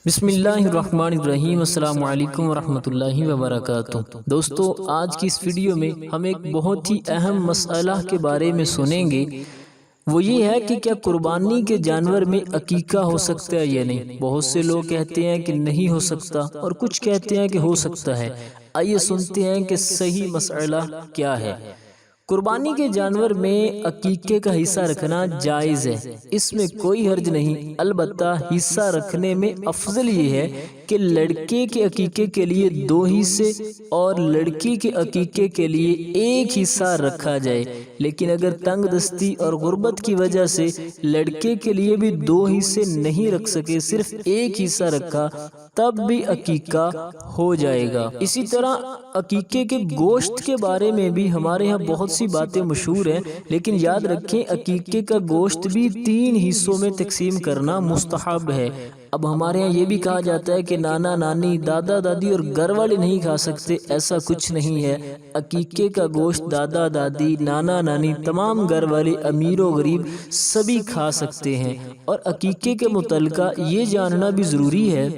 بسم اللہ الرحمن الرحیم، السلام علیکم ورحمۃ اللہ وبرکاتہ۔ دوستو، آج کی اس ویڈیو میں ہم ایک بہت ہی اہم مسئلہ کے بارے میں سنیں گے۔ وہ یہ ہے کہ کیا قربانی کے جانور میں عقیقہ ہو سکتا ہے یا نہیں۔ بہت سے لوگ کہتے ہیں کہ نہیں ہو سکتا اور کچھ کہتے ہیں کہ ہو سکتا ہے۔ آئیے سنتے ہیں کہ صحیح مسئلہ کیا ہے۔ قربانی کے جانور میں عقیقے کا حصہ رکھنا جائز ہے، اس میں کوئی حرج نہیں، البتہ حصہ رکھنے میں افضل یہ ہے کہ لڑکے کے عقیقے کے لیے 2 حصے اور لڑکی کے عقیقے کے لیے 1 حصہ رکھا جائے۔ لیکن اگر تنگ دستی اور غربت کی وجہ سے لڑکے کے لیے بھی 2 حصے نہیں رکھ سکے، صرف 1 حصہ رکھا، تب بھی عقیقہ ہو جائے گا۔ اسی طرح عقیقے کے گوشت کے بارے میں بھی ہمارے یہاں بہت سی باتیں مشہور ہیں، لیکن یاد رکھیں عقیقے کا گوشت بھی 3 حصوں میں تقسیم کرنا مستحب ہے۔ اب ہمارے یہاں یہ بھی کہا جاتا ہے کہ نانا نانی، دادا دادی اور گھر والے نہیں کھا سکتے، ایسا کچھ نہیں ہے۔ عقیقے کا گوشت دادا دادی، نانا نانی، تمام گھر والے، امیر و غریب سبھی کھا سکتے ہیں۔ اور عقیقے کے متعلقہ یہ جاننا بھی ضروری ہے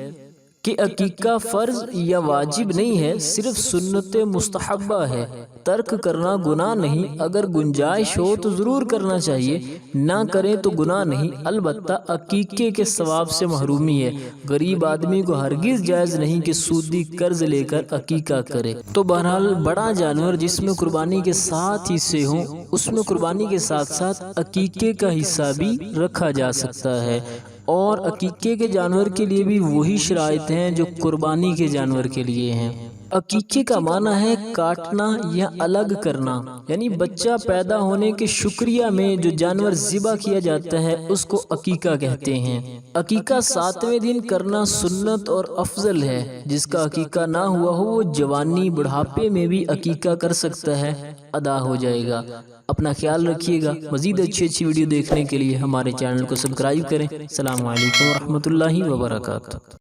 کہ عقیقہ فرض یا واجب نہیں ہے، صرف سنت مستحبہ ہے۔ ترک کرنا گناہ نہیں، اگر گنجائش ہو تو ضرور کرنا چاہیے، نہ کریں تو گناہ نہیں، البتہ عقیقے کے ثواب سے محرومی ہے۔ غریب آدمی کو ہرگز جائز نہیں کہ سودی قرض لے کر عقیقہ کرے۔ تو بہرحال بڑا جانور جس میں قربانی کے 7 حصے ہوں، اس میں قربانی کے ساتھ ساتھ عقیقے کا حصہ بھی رکھا جا سکتا ہے۔ اور عقیقے کے جانور کے لیے بھی وہی شرائط ہیں جو قربانی کے جانور کے لیے ہیں۔ عقیقے کا معنی ہے کاٹنا یا الگ کرنا، یعنی بچہ پیدا ہونے کے شکریہ میں جو جانور ذبح کیا جاتا ہے اس کو عقیقہ کہتے ہیں۔ عقیقہ 7ویں دن کرنا سنت اور افضل ہے۔ جس کا عقیقہ نہ ہوا ہو وہ جوانی بڑھاپے میں بھی عقیقہ کر سکتا ہے، ادا ہو جائے گا۔ اپنا خیال رکھیے گا۔ مزید اچھی ویڈیو دیکھنے کے لیے ہمارے چینل کو سبسکرائب کریں۔ السلام علیکم ورحمۃ اللہ وبرکاتہ۔